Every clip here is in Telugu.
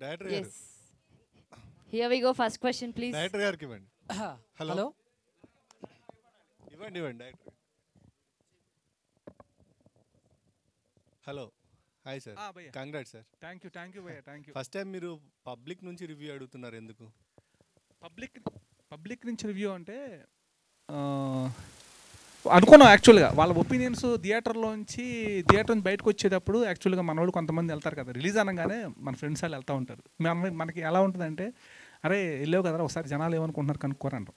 డైరెక్టర్ గారు Yes. Here we go. First question, please. Director గారికి ఇవ్వండి. హలో హలో ఇవ్వండి ఇవ్వండి డైరెక్టర్. హలో హాయ్ సార్, భయ్యా కంగ్రాట్స్ సార్. థ్యాంక్ యూ భయ్యా థ్యాంక్ యూ. ఫస్ట్ టైం మీరు పబ్లిక్ నుంచి రివ్యూ అడుగుతున్నారు ఎందుకు? పబ్లిక్ నుంచి రివ్యూ అంటే అనుకున్నాం యాక్చువల్గా వాళ్ళ ఒపీనియన్స్ థియేటర్ నుంచి బయటకు వచ్చేటప్పుడు యాక్చువల్గా మన వాళ్ళు కొంతమంది వెళ్తారు కదా, రిలీజ్ అనగానే మన ఫ్రెండ్స్ వాళ్ళు వెళ్తూ ఉంటారు. మనకి ఎలా ఉంటుందంటే, అరే వెళ్ళావు కదా ఒకసారి జనాలు ఏమనుకుంటున్నారు కనుక్కోరంటాం.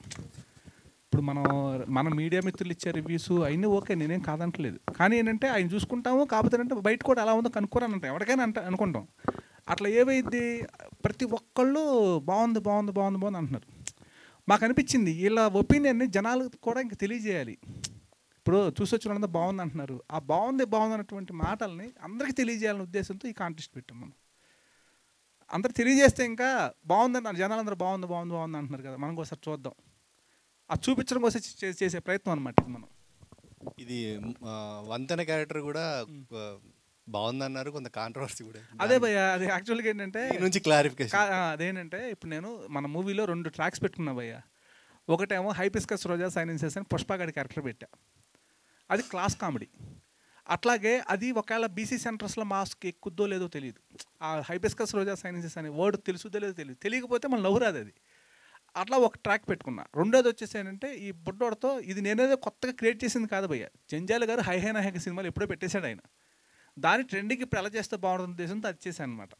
ఇప్పుడు మన మీడియా మిత్రులు ఇచ్చే రివ్యూస్ అవన్నీ ఓకే, నేనేం కాదంటలేదు. కానీ ఏంటంటే ఆయన చూసుకుంటాము, కాకపోతే అంటే బయట కూడా ఎలా ఉందో కనుక్కోరని అంటాం, ఎవరికైనా అనుకుంటాం. అట్లా ఏమైంది, ప్రతి ఒక్కళ్ళు బాగుంది బాగుంది బాగుంది బాగుంది అంటున్నారు. మాకు అనిపించింది వీళ్ళ ఒపీనియన్ని జనాలకు కూడా ఇంక తెలియజేయాలి. ఇప్పుడు చూసొచ్చిన వాళ్ళంతా బాగుంది అంటున్నారు, ఆ బాగుంది అన్నటువంటి మాటల్ని అందరికీ తెలియజేయాలనే ఉద్దేశంతో ఈ కాంటెస్ట్ పెట్టాం మనం. అందరు తెలియజేస్తే ఇంకా బాగుందన్నారు, జనాలు అందరూ బాగుంది బాగుంది బాగుంది అంటున్నారు కదా, మనం ఒకసారి చూద్దాం, అది చూపించడం కోసం చేసే ప్రయత్నం అనమాట మనం. ఇది వంతెన క్యారెక్టర్ కూడా బాగుందన్నారు, కొంత కాంట్రవర్సీ కూడా. అదే భయ్య, అది యాక్చువల్గా ఏంటంటే నుంచి క్లారిఫికేషన్. అదేంటంటే ఇప్పుడు నేను మన మూవీలో 2 ట్రాక్స్ పెట్టుకున్నా భయ్య. ఒకటేమో హైపిస్కస్ రోజా సైలెన్సెస్ అని పుష్పగాడి క్యారెక్టర్ పెట్టా, అది క్లాస్ కామెడీ. అట్లాగే అది ఒకవేళ బీసీ సెంటర్స్లో మాస్క్ ఎక్కుద్దో లేదో తెలియదు, ఆ హైపిస్కస్ రోజా సైలెన్సెస్ అనే వర్డ్ తెలుసుదో లేదో తెలియదు, తెలియకపోతే మన లవ్ రాదు అది. అట్లా ఒక ట్రాక్ పెట్టుకున్నా. రెండోది వచ్చేసి ఏంటంటే ఈ బుడ్డోడితో, ఇది నేనేదో కొత్తగా క్రియేట్ చేసింది కాదు భయ్య, జంజాల గారు హై హై నాయక సినిమాలు ఎప్పుడో పెట్టేశాడు ఆయన. దాని ట్రెండింగ్కి ఇప్పుడు ఎలా చేస్తే బాగుంటుంది ఉద్దేశంతో అది చేశాను అనమాట.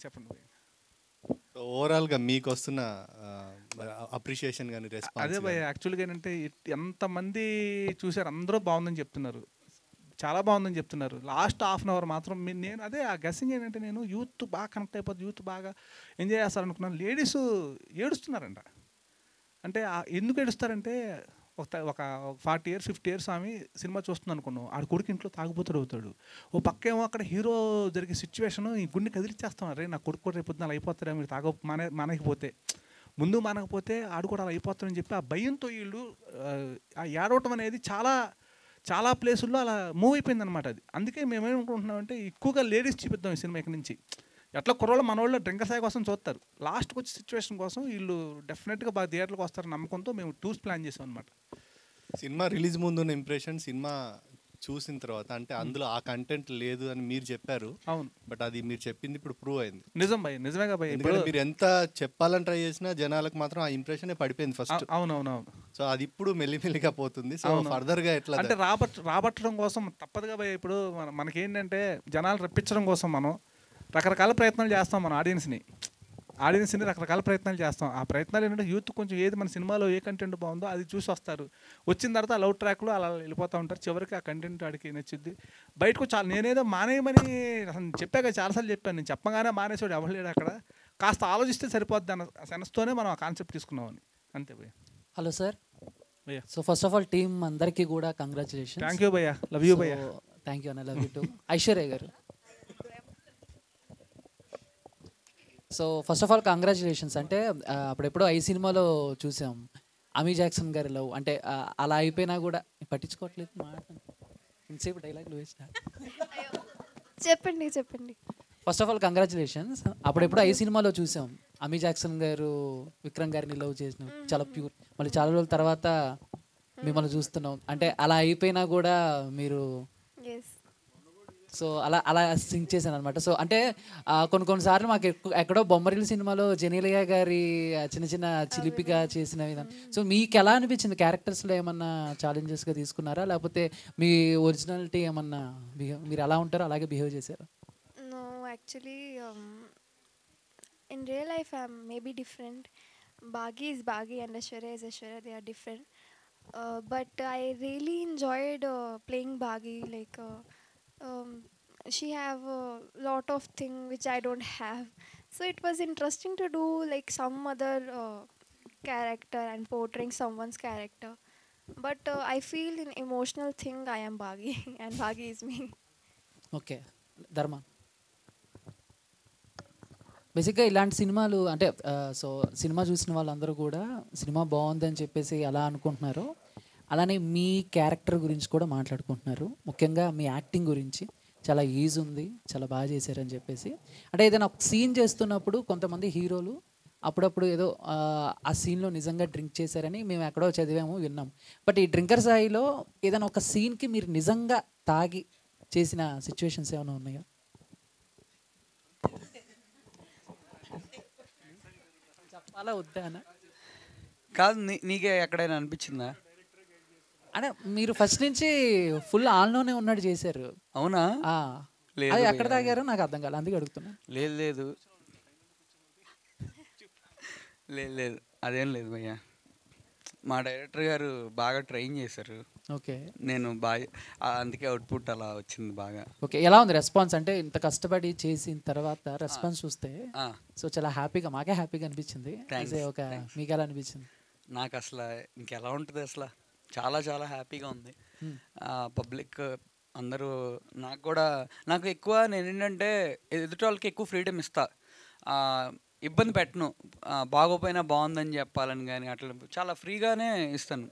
చెప్పండి భయ్య. ఓవరాల్గా మీకు వస్తున్న అప్రిషియేషన్ కానీ రెస్పాన్స్? అదే భయ్య, యాక్చువల్గా ఏంటంటే ఎంతమంది చూశారు, అందరూ బాగుందని చెప్తున్నారు, చాలా బాగుందని చెప్తున్నారు. లాస్ట్ హాఫ్ అన్ అవర్ మాత్రం నేను అదే ఆ గెస్సింగ్ ఏంటంటే, నేను యూత్ బాగా కనెక్ట్ అయిపోతుంది, యూత్ బాగా ఎంజాయ్ చేస్తారనుకున్నాను. లేడీస్ ఏడుస్తున్నారంట. అంటే ఎందుకు ఏడుస్తారంటే, ఒక 40 years 50 years ఆమె సినిమా చూస్తుంది అనుకున్నాం, ఆడ కొడుకు ఇంట్లో తాగుబోతుడు అవుతాడు. ఓ పక్కేమో అక్కడ హీరో జరిగే సిచ్యువేషన్ ఈ గుండె కదిలిచ్చేస్తాం, రే నా కొడుకు కూడా రేపు అలా అయిపోతారా, మీరు మానకపోతే ముందు మానకపోతే ఆడు కూడా అలా అయిపోతారని చెప్పి ఆ భయంతో వీళ్ళు ఆ ఏడవటం అనేది చాలా చాలా ప్లేసుల్లో అలా మూవ్ అయిపోయింది అనమాట. అది అందుకే మేమేమనుకుంటున్నామంటే ఎక్కువగా లేడీస్ చూపిద్దాం ఈ సినిమా ఇక్కడ నుంచి. ఎట్లా కుర్రోళ్ళు మన వాళ్ళు డ్రింకర్ సాయి కోసం చూస్తారు, లాస్ట్కి వచ్చే సిచ్యువేషన్ కోసం వీళ్ళు డెఫినెట్గా బాగా థియేటర్కి వస్తారని నమ్మకంతో మేము టూర్స్ ప్లాన్ చేసాం అనమాట. సినిమా రిలీజ్ ముందు ఉన్న ఇంప్రెషన్, సినిమా చూసిన తర్వాత అంటే అందులో ఆ కంటెంట్ లేదు అని మీరు చెప్పారు. అవును, బట్ అది మీరు చెప్పింది ఇప్పుడు ప్రూవ్ అయింది. నిజం భయ్, నిజమేగా భయ్. ఎందుకంటే మీరు ఎంత చెప్పాలని ట్రై చేసినా జనాలకు మాత్రం ఆ ఇంప్రెషన్ పడిపోయింది ఫస్ట్. అవునవునవును. సో అది ఇప్పుడు మెల్లిమెల్లిగా పోతుంది. సో ఫర్దర్ గా ఎట్లా అంటే రాబట్టడం కోసం తప్పదుగా భయ్. ఇప్పుడు మనకేంటంటే జనాలు రప్పించడం కోసం మనం రకరకాల ప్రయత్నాలు చేస్తాం, మన ఆడియన్స్ని రకరకాల ప్రయత్నాలు చేస్తాం. ఆ ప్రయత్నాలు ఏంటంటే యూత్ కొంచెం ఏది మన సినిమాలో ఏ కంటెంట్ బాగుందో అది చూసి వస్తారు. వచ్చిన తర్వాత ఆ లవ్ ట్రాక్లో అలా వెళ్ళిపోతూ ఉంటారు. చివరికి ఆ కంటెంట్ ఆడికి నచ్చుద్ది. బయటకు చాలా నేనేదో మానేయమని చెప్పాక చాలాసార్లు చెప్పాను, నేను చెప్పగానే మానేసాడు ఎవరు లేడు అక్కడ, కాస్త ఆలోచిస్తే సరిపోద్ది అన్న సెన్స్తోనే మనం ఆ కాన్సెప్ట్ తీసుకున్నామని. అంతే భయ్య. Hello sir. భయ్య, so first of all team అందరికీ కూడా కంగ్రాచులేషన్. థ్యాంక్ యూ భయ్య, లవ్ యూ భయ్య. థ్యాంక్ యూ అన్న, love you too Aishwarya garu. So first of all congratulations. అంటే అప్పుడెప్పుడో ఐ సినిమాలో చూసాం అమీ జాక్సన్ గారి లవ్, అంటే అలా అయిపోయినా కూడా పట్టించుకోవట్లేదు మాట, ఇంతసేపు డైలాగులు వేస్తా. చెప్పండి. First of all congratulations. అప్పుడెప్పుడు ఐ సినిమాలో చూసాం అమీ జాక్సన్ గారు విక్రమ్ గారిని లవ్ చేసిన, చాలా ప్యూర్. మళ్ళీ చాలా రోజుల తర్వాత మిమ్మల్ని చూస్తున్నాం, అంటే అలా అయిపోయినా కూడా మీరు సో అలా సింక్ చేశాను అనమాట. సో అంటే కొన్నిసార్లు మాకు ఎక్కడో బొమ్మరిల్లు సినిమాలో జెనీలియా గారి చిన్న చిన్న చిలిపిగా చేసిన విధానం. సో మీకు ఎలా అనిపించింది? క్యారెక్టర్స్లో ఏమన్నా ఛాలెంజెస్గా తీసుకున్నారా, లేకపోతే మీ ఒరిజినాలిటీ ఏమన్నా మీరు ఎలా ఉంటారో అలాగే బిహేవ్ చేశారా? No, actually, in real life I'm maybe different. Bagi is Bagi and Aishwarya is Aishwarya. They are different. But I really enjoyed playing Bagi. Like she have a lot of thing which I don't have. So it was interesting to do like some other character and portraying someone's character. But I feel in emotional thing I am Bagi and Bagi is me. Okay ధర్మ. బేసిక్గా ఇలాంటి సినిమాలు అంటే సో సినిమా చూసిన వాళ్ళందరూ కూడా సినిమా బాగుందని చెప్పేసి ఎలా అనుకుంటున్నారో అలానే మీ క్యారెక్టర్ గురించి కూడా మాట్లాడుకుంటున్నారు, ముఖ్యంగా మీ యాక్టింగ్ గురించి. చాలా ఈజ్ ఉంది, చాలా బాగా చేశారని చెప్పేసి. అంటే ఏదైనా ఒక సీన్ చేస్తున్నప్పుడు కొంతమంది హీరోలు అప్పుడప్పుడు ఏదో ఆ సీన్లో నిజంగా డ్రింక్ చేశారని మేము ఎక్కడో చదివాము, విన్నాం. బట్ ఈ డ్రింకర్ స్థాయిలో ఏదైనా ఒక సీన్కి మీరు నిజంగా తాగి చేసిన సిచ్యువేషన్స్ ఏమైనా ఉన్నాయా? చెప్పాలా వద్దా అన్న? కాదు, నీకే ఎక్కడైనా అనిపించిందా? అంటే మీరు ఫస్ట్ నుంచి ఫుల్ ఆన్లోనే ఉన్నట్టు చేశారు. అవునా? లేదు, అది ఎక్కడ తాగారో నాకు అర్థం కాలేదు, అందుకే అడుగుతున్నా. లేదు లేదు లేదు లేదు అదేం లేదు భయ్య. మా డైరెక్టర్ గారు బాగా ట్రైన్ చేశారు. ఓకే, నేను బాగా అందుకే అవుట్పుట్ అలా వచ్చింది బాగా. ఓకే. ఎలా ఉంది రెస్పాన్స్? అంటే ఇంత కష్టపడి చేసిన తర్వాత రెస్పాన్స్ చూస్తే సో చాలా హ్యాపీగా, మాకే హ్యాపీగా అనిపించింది. ఒక మీకు ఎలా అనిపించింది? నాకు అసలు ఇంకెలా ఉంటుంది, అసలు చాలా చాలా హ్యాపీగా ఉంది. పబ్లిక్ అందరూ నాకు ఎక్కువ నేను ఏంటంటే ఎదుటి వాళ్ళకి ఎక్కువ ఫ్రీడమ్ ఇస్తా, ఇబ్బంది పెట్టను. బాగోపోయినా బాగుందని చెప్పాలని కానీ అట్లా చాలా ఫ్రీగానే ఇస్తాను.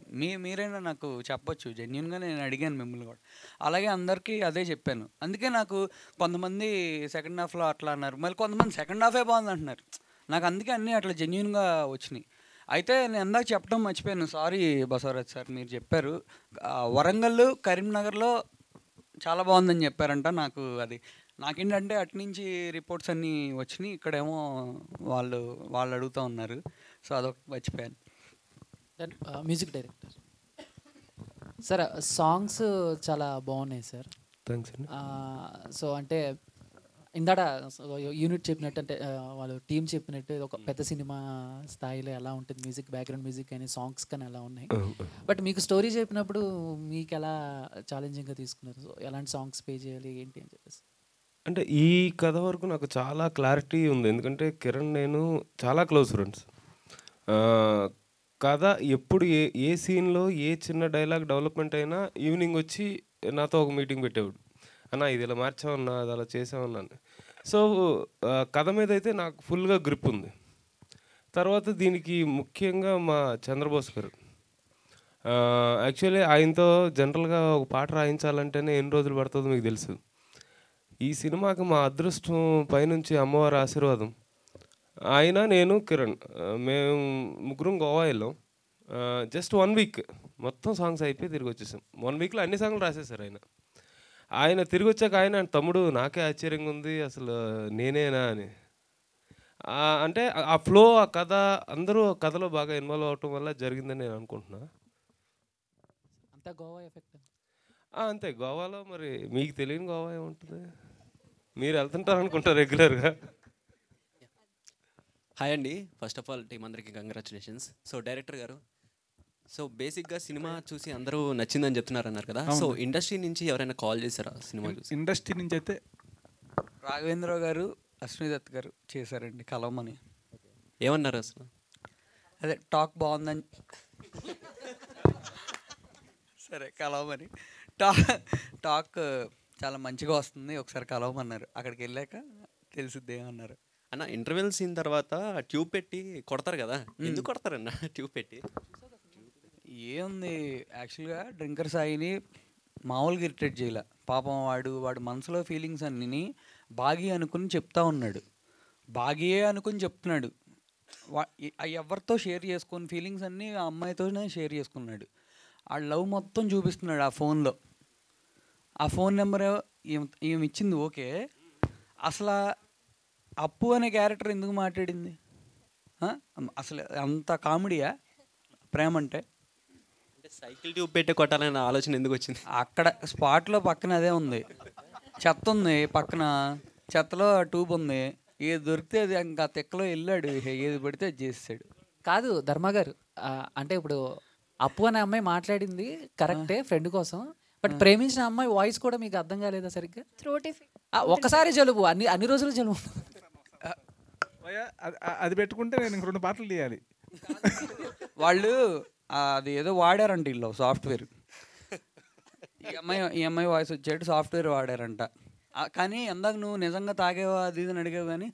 మీరైనా నాకు చెప్పొచ్చు, జెన్యున్గా నేను అడిగాను మిమ్మల్ని కూడా, అలాగే అందరికీ అదే చెప్పాను. అందుకే నాకు కొంతమంది సెకండ్ హాఫ్లో అట్లా అన్నారు, మళ్ళీ కొంతమంది సెకండ్ హాఫే బాగుంది అంటున్నారు. నాకు అందుకే అన్నీ అట్లా జెన్యున్గా వచ్చినాయి. అయితే నేను ఇందాక చెప్పడం మర్చిపోయాను, సారీ బసవరాజ్ సార్, మీరు చెప్పారు వరంగల్ కరీంనగర్లో చాలా బాగుందని చెప్పారంట. నాకేంటంటే అటునుంచి రిపోర్ట్స్ అన్నీ వచ్చినాయి, ఇక్కడేమో వాళ్ళు అడుగుతూ ఉన్నారు, సో అదొకటి మర్చిపోయాను. మ్యూజిక్ డైరెక్టర్ సార్, సాంగ్స్ చాలా బాగున్నాయి సార్. థ్యాంక్స్ అండి. సో అంటే ఇందాడ యూనిట్ చెప్పినట్టు, అంటే వాళ్ళు టీం చెప్పినట్టు ఒక పెద్ద సినిమా స్థాయిలో ఎలా ఉంటుంది మ్యూజిక్, బ్యాక్గ్రౌండ్ మ్యూజిక్ కానీ సాంగ్స్ కానీ ఎలా ఉన్నాయి. బట్ మీకు స్టోరీ చెప్పినప్పుడు మీకు ఎలా ఛాలెంజింగ్గా తీసుకున్నారు? సో ఎలాంటి సాంగ్స్ పే చేయాలి ఏంటి అని చెప్పేసి. అంటే ఈ కథ వరకు నాకు చాలా క్లారిటీ ఉంది, ఎందుకంటే కిరణ్ నేను చాలా క్లోజ్ ఫ్రెండ్స్. కథ ఎప్పుడు ఏ సీన్లో ఏ చిన్న డైలాగ్ డెవలప్మెంట్ అయినా ఈవినింగ్ వచ్చి నాతో ఒక మీటింగ్ పెట్టేవాడు, అన్న ఇది ఇలా మార్చామన్నా, అది అలా చేసామన్నాను. సో కథ మీద అయితే నాకు ఫుల్గా గ్రిప్ ఉంది. తర్వాత దీనికి ముఖ్యంగా మా చంద్రబోస్ గారు, యాక్చువల్లీ ఆయనతో జనరల్గా ఒక పాట రాయించాలంటేనే ఎన్ని రోజులు పడుతుందో మీకు తెలుసు. ఈ సినిమాకి మా అదృష్టం పైనుంచి అమ్మవారి ఆశీర్వాదం. ఆయన, నేను, కిరణ్ మేము ముగ్గురం గోవా వెళ్ళాం. జస్ట్ 1 వీక్ మొత్తం సాంగ్స్ అయిపోయి తిరిగి వచ్చేసాం. 1 వీక్లో అన్ని సాంగ్లు రాసేసారు ఆయన తిరిగి వచ్చాక ఆయన తమ్ముడు నాకే ఆశ్చర్యంగా ఉంది, అసలు నేనేనా అని. అంటే ఆ ఫ్లో, ఆ కథ, అందరూ కథలో బాగా ఇన్వాల్వ్ అవటం వల్ల జరిగిందని నేను అనుకుంటున్నా. అంతా గోవా ఎఫెక్ట్. అంతే, గోవాలో మరి మీకు తెలియని గోవా ఏముంటుంది, మీరు వెళ్తుంటారు అనుకుంటా రెగ్యులర్గా. హాయ్ అండి, ఫస్ట్ ఆఫ్ ఆల్ టీం అందరికీ కంగ్రాచులేషన్స్. సో డైరెక్టర్ గారు, సో బేసిక్గా సినిమా చూసి అందరూ నచ్చిందని చెప్తున్నారు అన్నారు కదా, సో ఇండస్ట్రీ నుంచి ఎవరైనా కాల్ చేశారా సినిమా చూసి? ఇండస్ట్రీ నుంచి అయితే రాఘవేంద్ర గారు, అశ్విని దత్ గారు చేశారండి కలవమని. ఏమన్నారు అసలు? అదే టాక్ బాగుందని, సరే కలవమని, టాక్ చాలా మంచిగా వస్తుంది, ఒకసారి కలవమన్నారు. అక్కడికి వెళ్ళాక తెలిసిద్ది ఏమన్నారు. అన్న ఇంటర్వెల్ సీన్ తర్వాత ట్యూబ్ పెట్టి కొడతారు కదా, ఎందుకు కొడతారన్న ట్యూబ్ పెట్టి? ఏముంది, యాక్చువల్గా డ్రింకర్ సాయిని మామూలుగా ఇరిటేట్ చేయాల. పాపం వాడు మనసులో ఫీలింగ్స్ అన్నీ బాగి అనుకుని చెప్తా ఉన్నాడు, బాగియే అనుకుని చెప్తున్నాడు. ఎవరితో షేర్ చేసుకుని ఫీలింగ్స్ అన్నీ ఆ అమ్మాయితోనే షేర్ చేసుకున్నాడు. ఆ లవ్ మొత్తం చూపిస్తున్నాడు ఆ ఫోన్లో. ఆ ఫోన్ నెంబర్ ఏమి ఇచ్చింది ఓకే, అసలు అప్పు అనే క్యారెక్టర్ ఎందుకు మాట్లాడింది? అసలు అంత కామెడీయా ప్రేమ అంటే? సైకిల్ ట్యూబ్ పెట్టే కొట్టాలనే ఆలోచన ఎందుకు వచ్చింది? అక్కడ స్పాట్లో పక్కన అదే ఉంది, చెత్త ఉంది పక్కన, చెత్తలో ట్యూబ్ ఉంది, ఏది దొరికితే అది ఇంకా తెక్కలో వెళ్ళాడు, ఏది పడితే అది చేసాడు. కాదు ధర్మ గారు, అంటే ఇప్పుడు అప్పు అనే అమ్మాయి మాట్లాడింది కరెక్టే ఫ్రెండ్ కోసం, బట్ ప్రేమించిన అమ్మాయి వాయిస్ కూడా మీకు అర్థం కాలేదా సరిగ్గా? ఒక్కసారి జలుబు, అన్ని రోజులు జలుబు. అది పెట్టుకుంటే నేను 2 పాటలు తీయాలి. వాళ్ళు అది ఏదో వాడారంట ఇల్లు సాఫ్ట్వేర్, ఈ అమ్మాయి వాయిస్ వచ్చేట్టు సాఫ్ట్వేర్ వాడారంట. కానీ ఎందాక నువ్వు నిజంగా తాగేవా అది ఇది అని అడిగావు, కానీ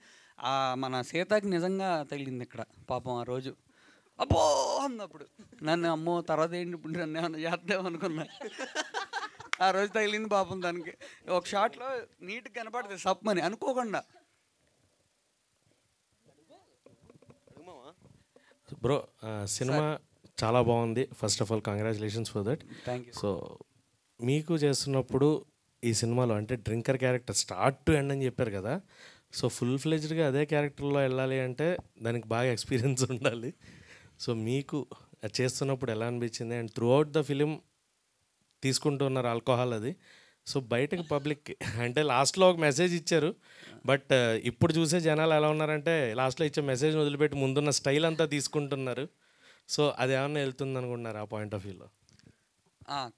మన సీతకి నిజంగా తగిలింది ఇక్కడ పాపం ఆ రోజు. అబ్బో అన్నప్పుడు నన్ను అమ్మో తర్వాత ఏంటి ఇప్పుడు నన్ను ఏమన్నా చేద్దాం అనుకున్నా. ఆ రోజు తగిలింది పాపం దానికి. ఒక షాట్లో నీట్గా కనపడుతుంది సప్మని అనుకోకుండా. బ్రో సినిమా చాలా బాగుంది. First of all congratulations for that. Thank you. So మీకు చేస్తున్నప్పుడు ఈ సినిమాలో అంటే drinker character start to end అని చెప్పారు కదా, సో ఫుల్ ఫ్లెజ్డ్గా అదే క్యారెక్టర్లో వెళ్ళాలి అంటే దానికి బాగా ఎక్స్పీరియన్స్ ఉండాలి. సో మీకు అది చేస్తున్నప్పుడు ఎలా అనిపించింది? And through out the film తీసుకుంటున్నారు ఆల్కహాల్ అది, సో బయటకు పబ్లిక్ అంటే లాస్ట్లో ఒక మెసేజ్ ఇచ్చారు, బట్ ఇప్పుడు చూసే జనాలు ఎలా ఉన్నారంటే లాస్ట్లో ఇచ్చే మెసేజ్ని వదిలిపెట్టి ముందున్న స్టైల్ అంతా తీసుకుంటున్నారు. సో అది ఏమన్నా వెళ్తుంది అనుకుంటున్నారు ఆ పాయింట్ ఆఫ్ వ్యూలో?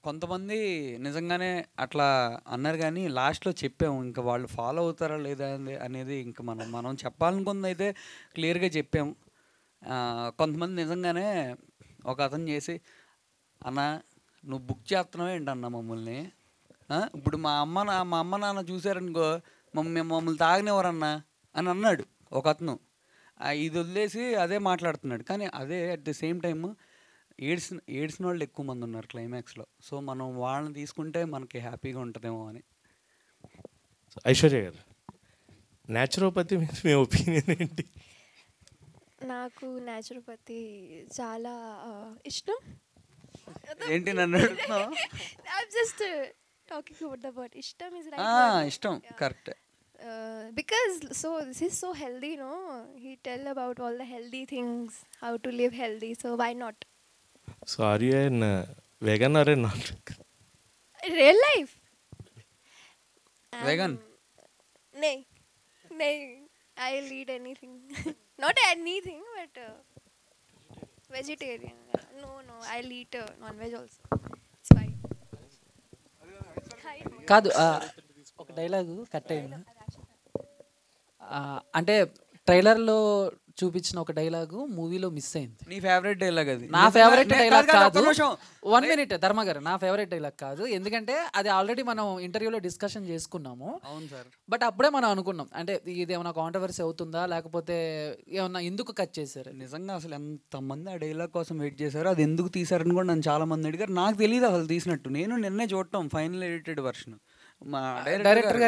కొంతమంది నిజంగానే అట్లా అన్నారు, కానీ లాస్ట్లో చెప్పాము. ఇంకా వాళ్ళు ఫాలో అవుతారా లేదా అనేది ఇంకా మనం చెప్పాలనుకుంది అయితే క్లియర్గా చెప్పాము. కొంతమంది నిజంగానే ఒక అతను చేసి, అన్న నువ్వు బుక్ చేస్తున్నావు ఏంటన్నా మమ్మల్ని, ఇప్పుడు మా అమ్మ నాన్న చూసారనుకో మమ్మల్ని తాగనివ్వరన్నా అని అన్నాడు ఒక అతను. ఇది వదిలేసి అదే మాట్లాడుతున్నాడు. కానీ అదే అట్ ది సేమ్ టైమ్ ఏడ్చిన వాళ్ళు ఎక్కువ మంది ఉన్నారు క్లైమాక్స్లో. సో మనం వాళ్ళని తీసుకుంటే మనకి హ్యాపీగా ఉంటుందేమో అని. ఐశ్వర్య గారు, న్యాచురోపతి మీద మీ ఒపీనియన్ ఏంటి? నాకు న్యాచురోపతి చాలా ఇష్టం. ఏంటి నన్ను అడుగుతున్నావు? I'm just talking about the word ishtam is right word. ఇష్టం correct. Because this is so healthy, no? He tell about all the healthy things, how to live healthy, so why not? So are you an vegan or a not? Real life? Vegan? Nay, I'll eat anything. Not anything, but vegetarian. No, I'll eat non-veg also. It's fine. కాదు, ఒక డైలాగు కట్ అయింది. అంటే ట్రైలర్లో చూపించిన ఒక డైలాగు మూవీలో మిస్ అయింది. నీ ఫేవరెట్ డైలాగ్ అది? నా ఫేవరెట్ డైలాగ్ కాదు. 1 minute ధర్మ గారు, నా ఫేవరెట్ డైలాగ్ కాదు. ఎందుకంటే అది ఆల్రెడీ మనం ఇంటర్వ్యూలో డిస్కషన్ చేసుకున్నాము. అవును సార్. బట్ అప్పుడే మనం అనుకున్నాం అంటే ఇది ఏమైనా కాంట్రవర్సీ అవుతుందా, లేకపోతే ఏమన్నా ఎందుకు కట్ చేశారు. నిజంగా అసలు ఎంతమంది ఆ డైలాగ్ కోసం వెయిట్ చేశారు, అది ఎందుకు తీశారని కూడా నన్ను చాలా మంది అడిగారు. నాకు తెలియదు అసలు తీసినట్టు. నేను నిన్నే చూడటం ఫైనల్ ఎడిటెడ్ వర్షన్. మా డైరెక్టర్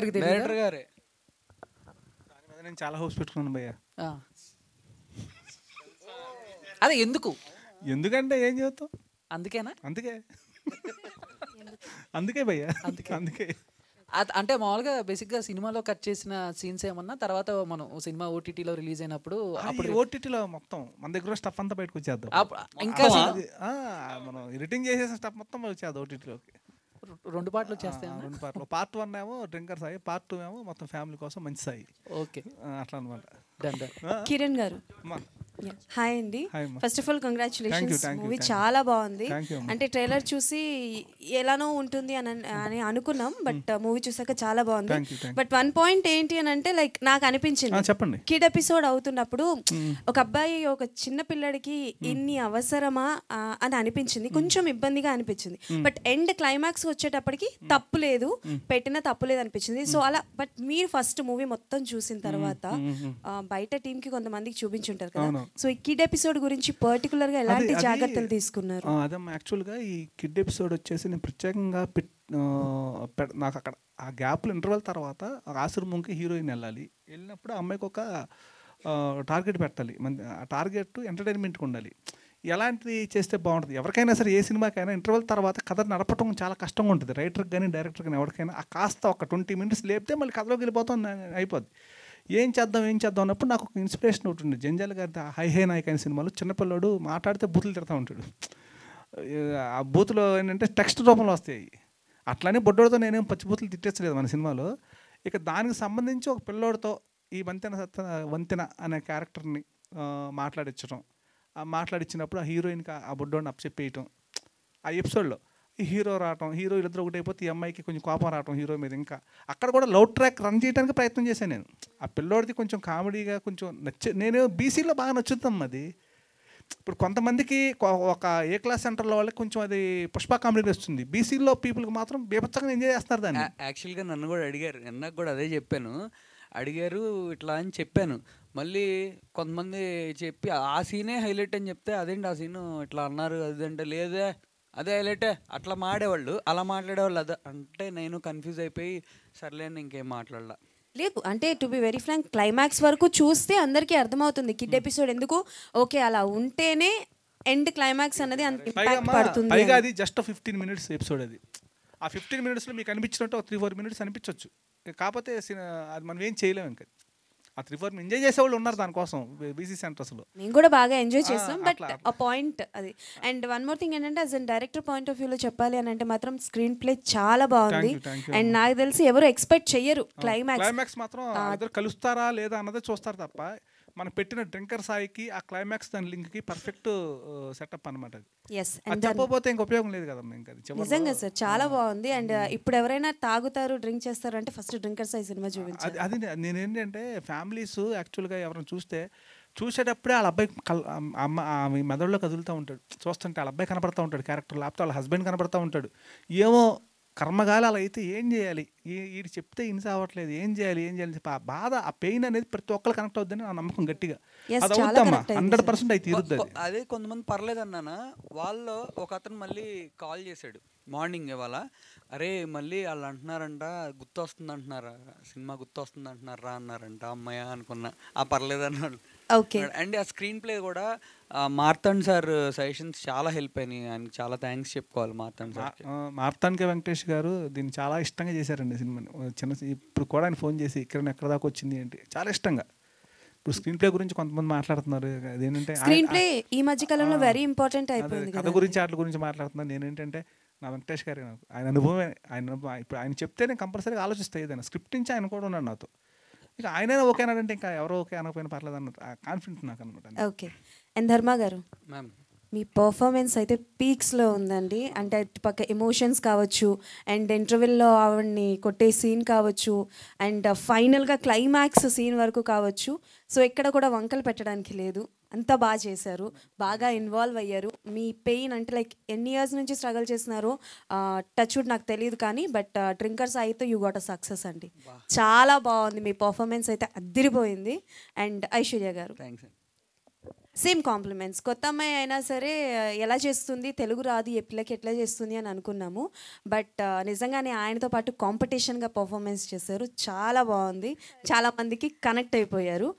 గారే. నేను చాలా హోప్స్ పెట్టుకున్నాను భయ్య. అదే ఎందుకంటే ఏం చేస్తాం, అందుకేనా? అందుకే భయ్య, అందుకే. అంటే మామూలుగా బేసిక్గా సినిమాలో కట్ చేసిన సీన్స్ ఏమన్నా తర్వాత మనం సినిమా ఓటీటీలో రిలీజ్ అయినప్పుడు అప్పుడు ఓటీటీలో మొత్తం మన దగ్గర స్టఫ్ అంతా బయటకు వచ్చేద్దాం. ఇంకా మనం ఎడిటింగ్ చేసేసిన స్టఫ్ మొత్తం వచ్చేది ఓటీటీలోకి. 2 పార్ట్లు వచ్చేస్తాయి. 2 పార్ట్లు. పార్ట్ 1 ఏమో డ్రింకర్ సాయి, పార్ట్ 2 ఏమో మొత్తం ఫ్యామిలీ కోసం మంచి సాయి. ఓకే, అట్లా అనమాట. కిరణ్ గారు హాయ్ అండి. First of all congratulations, movie చాలా బాగుంది. అంటే ట్రైలర్ చూసి ఎలానో ఉంటుంది అని అనుకున్నాం, బట్ మూవీ చూసాక చాలా బాగుంది. బట్ 1 పాయింట్ ఏంటి అని అంటే లైక్ నాకు అనిపించింది, చెప్పండి, కిడ్ ఎపిసోడ్ అవుతున్నప్పుడు ఒక అబ్బాయి ఒక చిన్న పిల్లడికి ఇన్ని అవసరమా అని అనిపించింది, కొంచెం ఇబ్బందిగా అనిపించింది. బట్ ఎండ్ క్లైమాక్స్ వచ్చేటప్పటికి తప్పు లేదు, పెట్టిన తప్పు లేదు అనిపించింది. సో అలా. బట్ మీరు ఫస్ట్ మూవీ మొత్తం చూసిన తర్వాత బయట టీమ్ కి కొంతమందికి చూపించుంటారు కదా, సో ఈ కిడ్ ఎపిసోడ్ గురించి పర్టికులర్ గా ఎలాంటి జాగ్రత్తలు తీసుకున్నారు? అదమ్మా, యాక్చువల్గా ఈ కిడ్ ఎపిసోడ్ వచ్చేసి నేను ప్రత్యేకంగా నాకు అక్కడ ఆ గ్యాప్లో ఇంటర్వెల్ తర్వాత ఆశ్రమంకి హీరోయిన్ వెళ్ళినప్పుడు ఆ అమ్మాయికి ఒక టార్గెట్ పెట్టాలి. ఆ టార్గెట్ ఎంటర్టైన్మెంట్కి ఉండాలి. ఎలాంటిది చేస్తే బాగుంటుంది? ఎవరికైనా సరే, ఏ సినిమాకైనా ఇంటర్వెల్ తర్వాత కథ నడపడం చాలా కష్టంగా ఉంటుంది. రైటర్కి కానీ డైరెక్టర్ కానీ ఎవరికైనా ఆ కాస్త ఒక 20 minutes లేపితే మళ్ళీ కథలోకి వెళ్ళిపోతాం, అయిపోద్ది. ఏం చేద్దాం అన్నప్పుడు నాకు ఒక ఇన్స్పిరేషన్ ఒకటి ఉంది. జంజాల్ గారి హై నాయక్ అనే సినిమాలో చిన్నపిల్లాడు మాట్లాడితే బూతులు తిడతా ఉంటాడు. ఆ బూతులు ఏంటంటే టెక్స్ట్ రూపంలో వస్తాయి. అట్లానే బొడ్డోడితో నేనేం పచ్చిబూతులు తిట్టేచ్చలేదు మన సినిమాలో. ఇక దానికి సంబంధించి ఒక పిల్లోడితో ఈ వంతెన అనే క్యారెక్టర్ని మాట్లాడించడం, ఆ మాట్లాడించినప్పుడు ఆ హీరోయిన్కి ఆ బొడ్డోడిని అప్పచెప్పేయటం. ఆ ఎపిసోడ్లో ఈ హీరో రావటం, హీరో ఇద్దరు ఒకటి అయిపోతే ఈ అమ్మాయికి కొంచెం కోపం రావటం హీరో మీద. ఇంకా అక్కడ కూడా లవ్ ట్రాక్ రన్ చేయడానికి ప్రయత్నం చేశాను నేను. ఆ పిల్లోడిది కొంచెం కామెడీగా కొంచెం నేను బీసీలో బాగా నచ్చుతాం అది. ఇప్పుడు కొంతమందికి ఒక ఏ క్లాస్ సెంటర్లో వాళ్ళకి కొంచెం అది పుష్ప కామెడీ వస్తుంది, బీసీలో పీపుల్కి మాత్రం బీభత్సంగా ఎంజాయ్ చేస్తారు దాన్ని. యాక్చువల్గా నన్ను కూడా అడిగారు, నాకు కూడా అదే చెప్పాను. అడిగారు ఇట్లా అని చెప్పాను. మళ్ళీ కొంతమంది చెప్పి ఆ సీనే హైలైట్ అని చెప్తే అదేంటి ఆ సీను ఇట్లా అన్నారు అదంటే లేదే అదే హైలైటే. అట్లా మాడేవాళ్ళు, అలా మాట్లాడేవాళ్ళు. అదే అంటే నేను కన్ఫ్యూజ్ అయిపోయి సర్లేని ఇంకేం మాట్లాడలా. లేదు అంటే to be very frank, climax వరకు చూస్తే అందరికీ అర్థమవుతుంది కిడ్ ఎపిసోడ్ ఎందుకు ఓకే అలా ఉంటేనే ఎండ్ క్లైమాక్స్ అన్నది అంత ఇంపాక్ట్ పడుతుంది పైగా అని. అది జస్ట్ 15 minutes ఎపిసోడ్ అది. ఆ 15 minutesలో మీకు అనిపించినట్టు 3-4 minutes అనిపించవచ్చు. కాకపోతే అది మనం ఏం చేయలేము. ఇంకా ఆ 3-4 ఎంజాయ్ చేసేవాళ్ళు ఉన్నారు దానికోసం బీసీ సెంటర్స్లో. నేను కూడా బాగా ఎంజాయ్ చేస్తాం. బట్ అట్లా. ఆ పాయింట్ అది. అండ్ వన్ మోర్ థింగ్ ఏంటంటే as an director point of వ్యూలో చెప్పాలి అని అంటే మాత్రం స్క్రీన్ ప్లే చాలా బాగుంది. Thank you. అండ్ నాకు తెలిసి ఎవరు ఎక్స్పెక్ట్ చెయ్యరు క్లైమాక్స్ మాత్రం ఇద్దరు కలుస్తారా లేదా అన్నదే చూస్తారు తప్ప మనం పెట్టిన డ్రింకర్ సాయికి ఆ క్లైమాక్స్ దాని లింక్కి పర్ఫెక్ట్ సెటప్ అనమాట అది. ఎస్ అది చెప్పకపోతే ఇంక ఉపయోగం లేదు కదా ఇంకా అది చివరిలో. నిజంగా సార్ చాలా బాగుంది. అండ్ ఇప్పుడు ఎవరైనా తాగుతారు డ్రింక్ చేస్తారు అంటే ఫస్ట్ డ్రింకర్ సై సినిమా చూపించారు. అది నేనేంటంటే ఫ్యామిలీస్ యాక్చువల్గా ఎవరైనా చూసేటప్పుడే వాళ్ళ అబ్బాయి ఆమె మెదడులో కదులుతూ ఉంటాడు. చూస్తుంటే వాళ్ళ అబ్బాయి కనపడతా ఉంటాడు క్యారెక్టర్, లేకపోతే వాళ్ళ హస్బెండ్ కనపడతా ఉంటాడు. ఏమో కర్మగాలి అలా అయితే ఏం చేయాలి, వీడు చెప్తే ఇన్స అవ్వట్లేదు, ఏం చేయాలి చెప్పి ఆ బాధ, ఆ పెయిన్ అనేది ప్రతి ఒక్కరు కనెక్ట్ అవుద్దని నా నమ్మకం గట్టిగా. అది అవుతామా 100% అయితే తీరుద్ది. అదే కొంతమంది పర్లేదు అన్నానా, వాళ్ళు ఒక అతను మళ్ళీ కాల్ చేశాడు మార్నింగ్ ఇవాళ, అరే మళ్ళీ వాళ్ళు అంటున్నారంట గుర్తొస్తుంది అంటున్నారా, సినిమా గుర్తొస్తుంది అంటున్నారా అన్నారంట. అమ్మాయ అనుకున్నా, ఆ పర్లేదు అన్నాడు. ఓకే. అండ్ ఆ స్క్రీన్ ప్లే కూడా మార్తాండ్ సార్ సజెషన్స్ చాలా హెల్ప్ అయినాయి. ఆయనకి చాలా థ్యాంక్స్ చెప్పుకోవాలి మార్తాండ్ సార్. మార్తాండ్ కే వెంకటేష్ గారు దీన్ని చాలా ఇష్టంగా చేశారండి సినిమాని. ఇప్పుడు కూడా ఆయన ఫోన్ చేసి ఎక్కడ దాకా వచ్చింది ఏంటి చాలా ఇష్టంగా. ఇప్పుడు స్క్రీన్ ప్లే గురించి కొంతమంది మాట్లాడుతున్నారు. అదేంటంటే స్క్రీన్ ప్లే ఈ మధ్య కాలంలో వెరీ ఇంపార్టెంట్ అయిపోయింది. కథ గురించి వాటి గురించి మాట్లాడుతున్నాను. నేనేంటంటే నా వెంకటేష్ గారు ఆయన అనుభవమే, ఇప్పుడు ఆయన చెప్తే నేను కంపల్సరీగా ఆలోచిస్తాను. ఏదైనా స్క్రిప్ట్ నుంచి ఆయన కూడా ఉన్నాడు నాతో. ఇక ఆయనైనా ఓకే అన్నాడంటే ఇంకా ఎవరో ఓకే అనకపోయినా పర్లేదు అన్నట్టు కాన్ఫిడెంట్ నాకు అనమాట. ఓకే. అండ్ ధర్మ గారు, మ్యామ్ మీ పర్ఫార్మెన్స్ అయితే పీక్స్లో ఉందండి. అంటే అటుపక్క ఎమోషన్స్ కావచ్చు, అండ్ ఇంటర్వెల్లో ఆవిడ్ని కొట్టే సీన్ కావచ్చు, అండ్ ఫైనల్గా క్లైమాక్స్ సీన్ వరకు కావచ్చు. సో ఎక్కడ కూడా వంకలు పెట్టడానికి లేదు, అంతా బాగా చేశారు, బాగా ఇన్వాల్వ్ అయ్యారు. మీ పెయిన్ అంటే లైక్ ఎన్ని ఇయర్స్ నుంచి స్ట్రగుల్ చేస్తున్నారో టచ్ వుడ్ నాకు తెలియదు కానీ, బట్ డ్రింకర్స్ అయితే యూ గాట్ అ సక్సెస్ అండి. చాలా బాగుంది మీ పర్ఫార్మెన్స్ అయితే, అద్దిరిపోయింది. అండ్ ఐశ్వర్య గారు, థ్యాంక్స్. Same compliments. కొత్త అమ్మాయి అయినా సరే ఎలా చేస్తుంది, తెలుగు రాదు ఏ పిల్లకి ఎట్లా చేస్తుంది అని అనుకున్నాము. బట్ నిజంగానే ఆయనతో పాటు కాంపిటీషన్గా పర్ఫార్మెన్స్ చేశారు, చాలా బాగుంది. చాలామందికి కనెక్ట్ అయిపోయారు.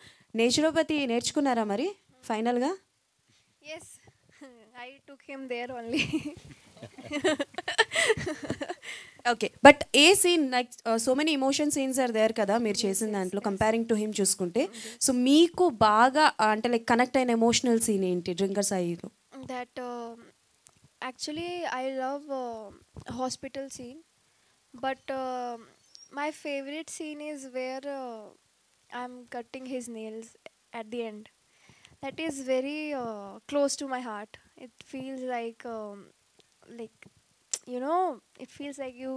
నేచురోపతి నేర్చుకున్నారా మరి ఫైనల్గా? Yes, I took him there only. Okay. But a scene like so many emotion scenes are there కదా మీరు చేసిన దాంట్లో కంపేరింగ్ టు హిమ్ చూసుకుంటే. సో మీకు బాగా అంటే లైక్ కనెక్ట్ అయిన ఎమోషనల్ సీన్ ఏంటి డ్రింకర్ సాయిలో? That actually I love hospital scene, but my favorite scene is where I'm cutting his nails at the end. That is very close to my heart. It feels like you know, it feels like you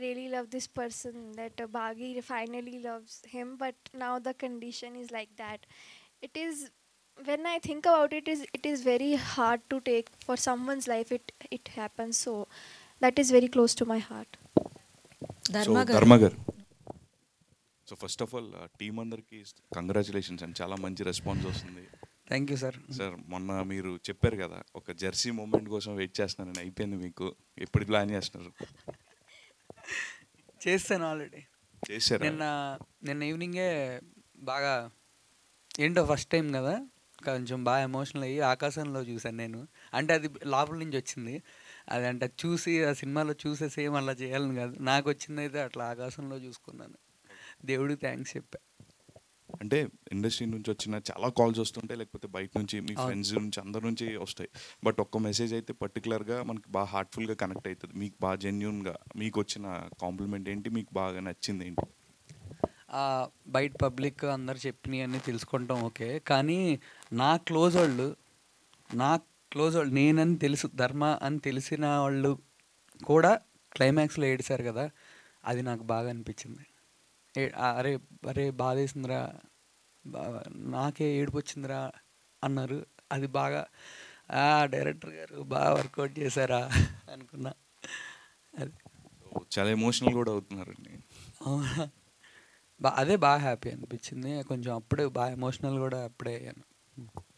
really love this person, that Bagi finally loves him, but now the condition is like that. It is, when I think about it, it is very hard to take for someone's life. It happens, so that is very close to my heart. ధర్మ గారు, so first of all team అందరికి కంగ్రాచులేషన్స్ అండ్ చాలా మంచి రెస్పాన్స్ వస్తుంది. Thank you sir. సార్ మొన్న మీరు చెప్పారు కదా ఒక జెర్సీ మూమెంట్ కోసం వెయిట్ చేస్తున్నానని, అయిపోయింది మీకు? ఎప్పుడు ప్లాన్ చేస్తున్నారు? చేస్తాను ఆల్రెడీ. చేశారు? నిన్న ఈవినింగే బాగా ఏంటో ఫస్ట్ టైం కదా, కొంచెం బాగా ఎమోషనల్ అయ్యి ఆకాశంలో చూశాను నేను. అంటే అది లోపల నుంచి వచ్చింది. అది అంటే చూసి ఆ సినిమాలో చూసే సేమ్ అలా చేయాలని కాదు, నాకు వచ్చింది అయితే అట్లా ఆకాశంలో చూసుకున్నాను. దేవుడికి థ్యాంక్స్ చెప్పా. అంటే ఇండస్ట్రీ నుంచి వచ్చిన చాలా కాల్స్ వస్తుంటాయి, లేకపోతే బయట నుంచి మీ ఫ్రెండ్స్ నుంచి అందరి నుంచి వస్తాయి. బట్ ఒక్క మెసేజ్ అయితే పర్టికులర్గా మనకి బాగా హార్ట్ఫుల్గా కనెక్ట్ అవుతుంది. మీకు బాగా జెన్యూన్గా మీకు వచ్చిన కాంప్లిమెంట్ ఏంటి, మీకు బాగా నచ్చింది ఏంటి? బయట పబ్లిక్ అందరు చెప్పినవి అన్నీ తెలుసుకుంటాం ఓకే, కానీ నా క్లోజ్ వాళ్ళు నేనని తెలుసు, ధర్మ అని తెలిసిన వాళ్ళు కూడా క్లైమాక్స్లో ఏడిశారు కదా, అది నాకు బాగా అనిపించింది. అరే అరే బాధేసిందిరా, నాకే ఏడుపు వచ్చిందిరా అన్నారు. అది బాగా డైరెక్టర్ గారు బాగా వర్కౌట్ చేశారా అనుకున్నా. అది చాలా ఎమోషనల్ కూడా అవుతున్నారండి. అదే బాగా హ్యాపీ అనిపించింది. కొంచెం అప్పుడే బాగా ఎమోషనల్ కూడా అప్పుడే అయ్యాను.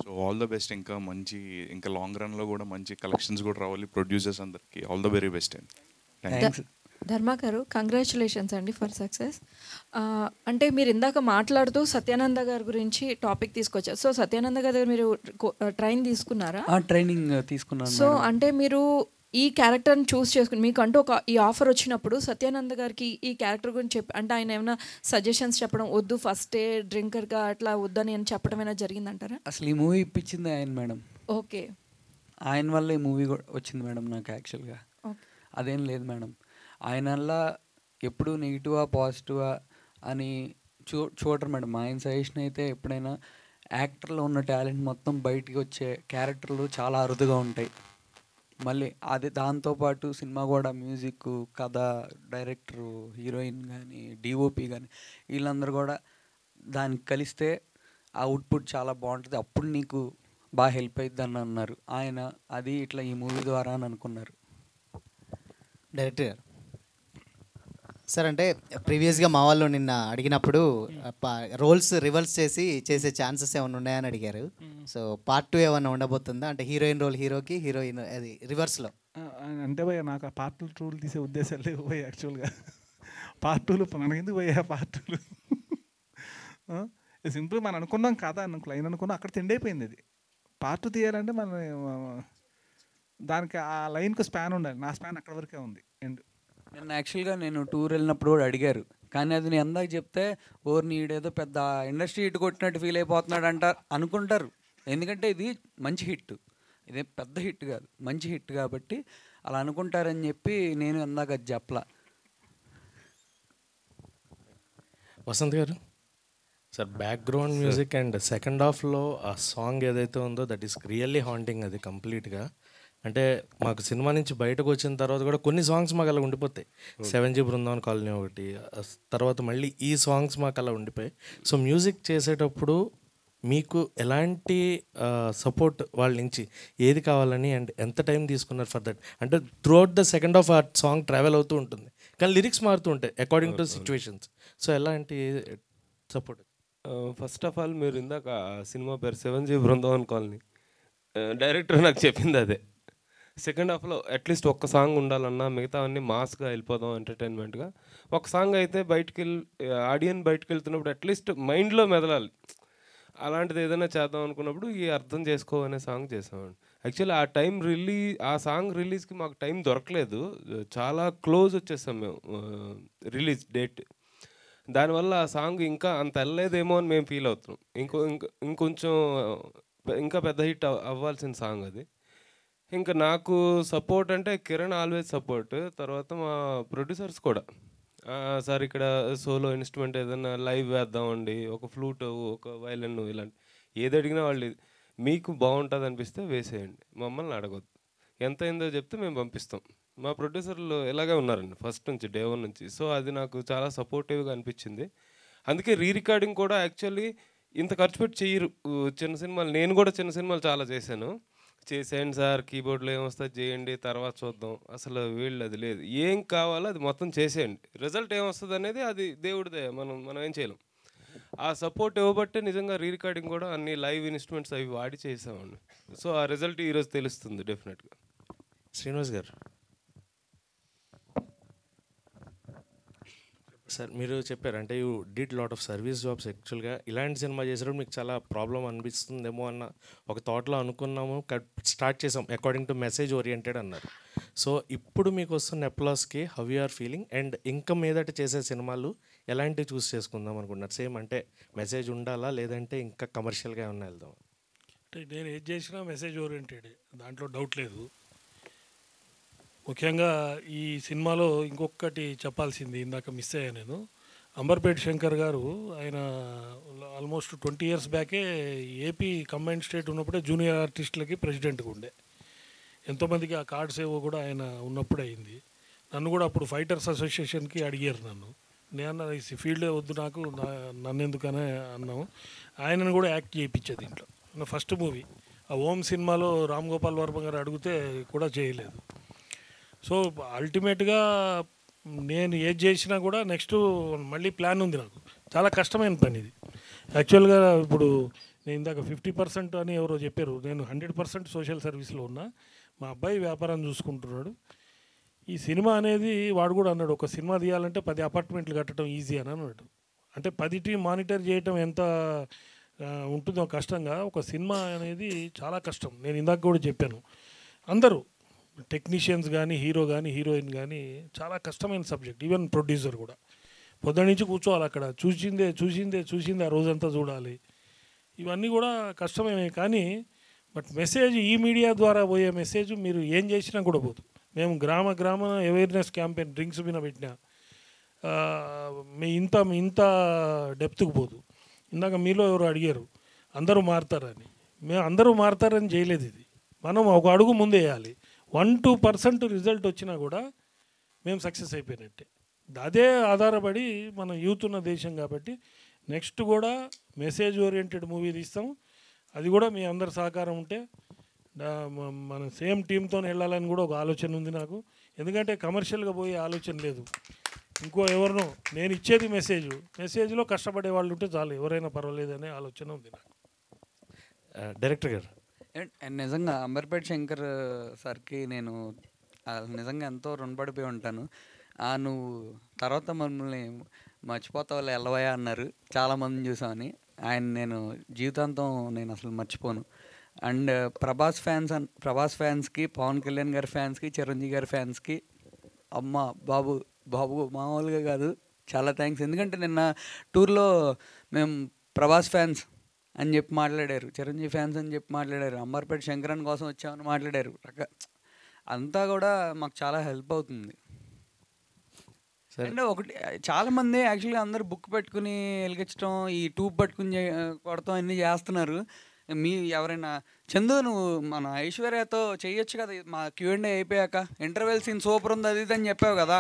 So all the best. ఇంకా మంచి ఇంకా లాంగ్ రన్లో కూడా మంచి కలెక్షన్స్ కూడా రావాలి ప్రొడ్యూసర్స్ అందరికి. ఆల్ ద వెరీ బెస్ట్ అండి. థ్యాంక్స్. ధర్మ గారు కంగ్రాచులేషన్స్ అండి ఫర్ సక్సెస్. అంటే మీరు ఇందాక మాట్లాడుతూ సత్యానంద గారి గురించి టాపిక్ తీసుకొచ్చారు. సో సత్యానంద గారి దగ్గర మీరు ట్రైన్ తీసుకున్నారా? ట్రైనింగ్ తీసుకున్నాను. సో అంటే మీరు ఈ క్యారెక్టర్ని చూస్ చేసుకుని మీకంటూ ఒక ఈ ఆఫర్ వచ్చినప్పుడు సత్యానంద గారికి ఈ క్యారెక్టర్ గురించి అంటే ఆయన ఏమైనా సజెషన్స్ చెప్పడం, వద్దు ఫస్టే డ్రింకర్గా అట్లా వద్దని అని చెప్పడం ఏమైనా జరిగిందంటారా? అసలు ఈ మూవీ ఇప్పించింది ఆయన మేడం. ఓకే. ఆయన వల్ల ఈ మూవీ వచ్చింది మేడం నాకు యాక్చువల్గా. అదేం లేదు మేడం, ఆయన వల్ల ఎప్పుడు నెగిటివా పాజిటివా అని చూడరు మేడం. ఆయన సజెషన్ అయితే ఎప్పుడైనా యాక్టర్లో ఉన్న టాలెంట్ మొత్తం బయటికి వచ్చే క్యారెక్టర్లు చాలా అరుదుగా ఉంటాయి. మళ్ళీ అదే దాంతోపాటు సినిమా కూడా మ్యూజిక్, కథ, డైరెక్టరు, హీరోయిన్ కానీ డిఓపి కానీ వీళ్ళందరూ కూడా దానికి కలిస్తే ఆ అవుట్పుట్ చాలా బాగుంటుంది, అప్పుడు నీకు బాగా హెల్ప్ అవుతుంది అని అన్నారు ఆయన. అది ఇట్లా ఈ మూవీ ద్వారా అని అనుకున్నారు. డైరెక్టర్ గారు సార్, అంటే ప్రీవియస్గా మా వాళ్ళు నిన్న అడిగినప్పుడు రోల్స్ రివర్స్ చేసే ఛాన్సెస్ ఏమైనా ఉన్నాయని అడిగారు. సో పార్ట్ 2 ఏమైనా ఉండబోతుందా? అంటే హీరోయిన్ రోల్ హీరోకి, హీరోయిన్ అది రివర్స్లో. అంటే భయ్య నాకు ఆ పార్ట్ 2 రూల్ తీసే ఉద్దేశాలు లేవు భయ్య. యాక్చువల్గా పార్ట్ 2లో మనకెందుకు భయ్య పార్ట్ 2లో? సింపుల్ మనం అనుకున్నాం కదా, లైన్ అనుకున్నాం, అక్కడ తిండి అయిపోయింది. అది పార్ట్ 2 తీయాలంటే మనం దానికి ఆ లైన్కి స్పాన్ ఉండాలి. నా స్పాన్ అక్కడ వరకే ఉంది. ఎండ్ నేను యాక్చువల్గా నేను టూర్ వెళ్ళినప్పుడు కూడా అడిగారు, కానీ అది నేను ఎందాక చెప్తే ఓర్ నీడేదో పెద్ద ఇండస్ట్రీ హిట్ కొట్టినట్టు ఫీల్ అయిపోతున్నాడు అనుకుంటారు. ఎందుకంటే ఇది మంచి హిట్, ఇదే పెద్ద హిట్ కాదు, మంచి హిట్ కాబట్టి అలా అనుకుంటారని చెప్పి నేను ఎందాక అది చెప్పలా. వసంత్ గారు sir, background music and second హాఫ్లో ఆ సాంగ్ ఏదైతే ఉందో దట్ ఈస్ రియల్లీ హాంటింగ్. అది కంప్లీట్గా అంటే మాకు సినిమా నుంచి బయటకు వచ్చిన తర్వాత కూడా కొన్ని సాంగ్స్ మాకు అలా ఉండిపోతాయి. 7G బృందావన్ కాలనీ ఒకటి, తర్వాత మళ్ళీ ఈ సాంగ్స్ మాకు అలా ఉండిపోయాయి. సో మ్యూజిక్ చేసేటప్పుడు మీకు ఎలాంటి సపోర్ట్ వాళ్ళ నుంచి ఏది కావాలని అండ్ ఎంత టైం తీసుకున్నారు ఫర్ దట్? అంటే through out the second half ఆ సాంగ్ ట్రావెల్ అవుతూ ఉంటుంది, కానీ లిరిక్స్ మారుతూ ఉంటాయి అకార్డింగ్ టు సిచ్యువేషన్స్. సో ఎలాంటి సపోర్ట్? ఫస్ట్ ఆఫ్ ఆల్ మీరు ఇందాక సినిమా పేరు 7G బృందావన్ కాలనీ, డైరెక్టర్ నాకు చెప్పింది అదే. సెకండ్ హాఫ్లో అట్లీస్ట్ ఒక్క సాంగ్ ఉండాలన్నా, మిగతా అన్నీ మాస్గా వెళ్ళిపోదాం ఎంటర్టైన్మెంట్గా. ఒక సాంగ్ అయితే ఆడియన్ బయటకు వెళ్తున్నప్పుడు అట్లీస్ట్ మైండ్లో మెదలాలి. అలాంటిది ఏదైనా చేద్దాం అనుకున్నప్పుడు ఈ అర్థం చేసుకో అనే సాంగ్ చేసామండి. యాక్చువల్లీ ఆ సాంగ్ రిలీజ్కి మాకు టైం దొరకలేదు, చాలా క్లోజ్ వచ్చేసాం మేము రిలీజ్ డేట్. దానివల్ల ఆ సాంగ్ ఇంకా అంత వెళ్ళలేదేమో అని మేము ఫీల్ అవుతున్నాం. ఇంకొంచెం ఇంకా పెద్ద హిట్ అవ్వాల్సిన సాంగ్ అది. ఇంకా నాకు సపోర్ట్ అంటే కిరణ్ ఆల్వేస్ సపోర్ట్. తర్వాత మా ప్రొడ్యూసర్స్ కూడా, సార్ ఇక్కడ సోలో ఇన్స్ట్రుమెంట్ ఏదైనా లైవ్ వేద్దామండి, ఒక ఫ్లూట్, ఒక వైలన్, ఇలాంటి ఏది అడిగినా వాళ్ళు మీకు బాగుంటుంది అనిపిస్తే వేసేయండి, మమ్మల్ని అడగొద్దు, ఎంత అయిందో చెప్తే మేము పంపిస్తాం. మా ప్రొడ్యూసర్లు ఇలాగే ఉన్నారండి ఫస్ట్ నుంచి, డే 1 నుంచి. సో అది నాకు చాలా సపోర్టివ్గా అనిపించింది. అందుకే రికార్డింగ్ కూడా యాక్చువల్లీ ఇంత ఖర్చు పెట్టి చెయ్యరు చిన్న సినిమాలు. నేను కూడా చిన్న సినిమాలు చాలా చేసేయండి సార్, కీబోర్డ్లో ఏమొస్తుంది చేయండి, తర్వాత చూద్దాం, అసలు వీళ్ళు అది లేదు, ఏం కావాలో అది మొత్తం చేసేయండి, రిజల్ట్ ఏమొస్తుంది అనేది అది దేవుడిదే, మనం ఏం చేయలేం. ఆ సపోర్ట్ ఇవ్వబట్టే నిజంగా రికార్డింగ్ కూడా అన్ని లైవ్ ఇన్స్ట్రుమెంట్స్ అవి వాడి చేసామండి. సో ఆ రిజల్ట్ ఈరోజు తెలుస్తుంది డెఫినెట్గా. శ్రీనివాస్ గారు సార్, మీరు చెప్పారు అంటే you did lot of service jobs. యాక్చువల్గా ఇలాంటి సినిమా చేసేటప్పుడు మీకు చాలా ప్రాబ్లం అనిపిస్తుందేమో అన్న ఒక థాట్లో అనుకున్నాము, స్టార్ట్ చేసాం అకార్డింగ్ టు మెసేజ్ ఓరియంటెడ్ అన్నారు. సో ఇప్పుడు మీకు వస్తున్న అప్లాస్కి how you are feeling and ఇంకా మీదట చేసే సినిమాలు ఎలాంటివి చూస్ చేసుకుందాం అనుకుంటున్నారు? సేమ్ అంటే మెసేజ్ ఉండాలా లేదంటే ఇంకా కమర్షియల్గా ఏమన్నా వెళ్దాం? అంటే నేను ఏది చేసినా మెసేజ్ ఓరియంటెడ్, దాంట్లో డౌట్ లేదు. ముఖ్యంగా ఈ సినిమాలో ఇంకొకటి చెప్పాల్సింది ఇందాక మిస్ అయ్యా నేను. అంబర్పేట్ శంకర్ గారు, ఆయన ఆల్మోస్ట్ 20 years బ్యాకే ఏపీ కంబైన్డ్ స్టేట్ ఉన్నప్పుడే జూనియర్ ఆర్టిస్టులకి ప్రెసిడెంట్గా ఉండే. ఎంతోమందికి ఆ కార్డ్స్ ఏవో కూడా ఆయన ఉన్నప్పుడు అయింది. నన్ను కూడా అప్పుడు ఫైటర్స్ అసోసియేషన్కి అడిగారు నన్ను. నేను ఈ ఫీల్డే వద్దు నాకు, నన్ను ఎందుకనే అన్నాము. ఆయనను కూడా యాక్ట్ చేయించేది దీంట్లో. నా ఫస్ట్ మూవీ ఆ ఓం సినిమాలో రామ్ గోపాల్ వర్మ గారు అడిగితే కూడా చేయలేదు. సో అల్టిమేట్గా నేను ఏది చేసినా కూడా నెక్స్ట్ మళ్ళీ ప్లాన్ ఉంది నాకు. చాలా కష్టమైన పని ఇది యాక్చువల్గా. ఇప్పుడు నేను ఇందాక 50% అని ఎవరో చెప్పారు, నేను 100% సోషల్ సర్వీస్లో ఉన్నా. మా అబ్బాయి వ్యాపారం చూసుకుంటున్నాడు. ఈ సినిమా అనేది వాడు కూడా అన్నాడు, ఒక సినిమా తీయాలంటే 10 అపార్ట్మెంట్లు కట్టడం ఈజీ అని అన్నాడు. అంటే 10 టీం మానిటర్ చేయటం ఎంత ఉంటుందో కష్టంగా, ఒక సినిమా అనేది చాలా కష్టం. నేను ఇందాక కూడా చెప్పాను, అందరూ టెక్నీషియన్స్ కానీ, హీరో కానీ, హీరోయిన్ కానీ చాలా కష్టమైన సబ్జెక్ట్. ఈవెన్ ప్రొడ్యూసర్ కూడా పొద్దున్న నుంచి కూర్చోవాలి అక్కడ, చూసిందే ఆ రోజంతా చూడాలి. ఇవన్నీ కూడా కష్టమే. కానీ బట్ మెసేజ్ ఈ మీడియా ద్వారా పోయే మెసేజ్ మీరు ఏం చేసినా కూడా పోదు. మేము గ్రామ అవేర్నెస్ క్యాంపెయిన్ డ్రింక్స్ మీద పెట్టినా మీ ఇంత డెప్త్కి పోదు. ఇందాక మీలో ఎవరు అడిగారు అందరూ మారుతారని. మేము అందరూ మారుతారని చేయలేదు. ఇది మనం ఒక అడుగు ముందు వేయాలి. 1-2% రిజల్ట్ వచ్చినా కూడా మేము సక్సెస్ అయిపోయినట్టే. అదే ఆధారపడి మన యూత్ ఉన్న దేశం కాబట్టి నెక్స్ట్ కూడా మెసేజ్ ఓరియంటెడ్ మూవీ తీస్తాం. అది కూడా మీ అందరి సహకారం ఉంటే మన సేమ్ టీంతో వెళ్ళాలని కూడా ఒక ఆలోచన ఉంది నాకు. ఎందుకంటే కమర్షియల్గా పోయే ఆలోచన లేదు. ఇంకో ఎవరినో నేను ఇచ్చేది మెసేజ్లో కష్టపడే వాళ్ళు ఉంటే చాలు, ఎవరైనా పర్వాలేదు అనే ఆలోచన ఉంది నాకు. డైరెక్టర్ గారు, నిజంగా అంబర్పేట శంకర్ సార్కి నేను నిజంగా ఎంతో రుణపడిపోయి ఉంటాను. నువ్వు తర్వాత మమ్మల్ని మర్చిపోతావు ఎల్లవయ్యా అన్నారు, చాలామందిని చూసామని. ఆయన నేను జీవితాంతం నేను అసలు మర్చిపోను. అండ్ ప్రభాస్ ఫ్యాన్స్కి, పవన్ కళ్యాణ్ గారి ఫ్యాన్స్కి, చిరంజీవి గారి ఫ్యాన్స్కి అమ్మ బాబు మామూలుగా కాదు, చాలా థ్యాంక్స్. ఎందుకంటే నిన్న టూర్లో మేము ప్రభాస్ ఫ్యాన్స్ అని చెప్పి మాట్లాడారు, చిరంజీవి ఫ్యాన్స్ అని చెప్పి మాట్లాడారు, అంబర్పేట శంకరన్ కోసం వచ్చామని మాట్లాడారు. అంతా కూడా మాకు చాలా హెల్ప్ అవుతుంది. అండ్ ఒకటి చాలామంది యాక్చువల్గా అందరూ బుక్ పెట్టుకుని వెలిగించడం, ఈ ట్యూబ్ పట్టుకుని కొడతాం అన్నీ చేస్తున్నారు. ఎవరైనా చందు నువ్వు మన ఐశ్వర్యతో చేయొచ్చు కదా, మా Q&A అయిపోయాక ఇంటర్వెల్ సీన్ సూపర్ ఉంది అది అని చెప్పావు కదా.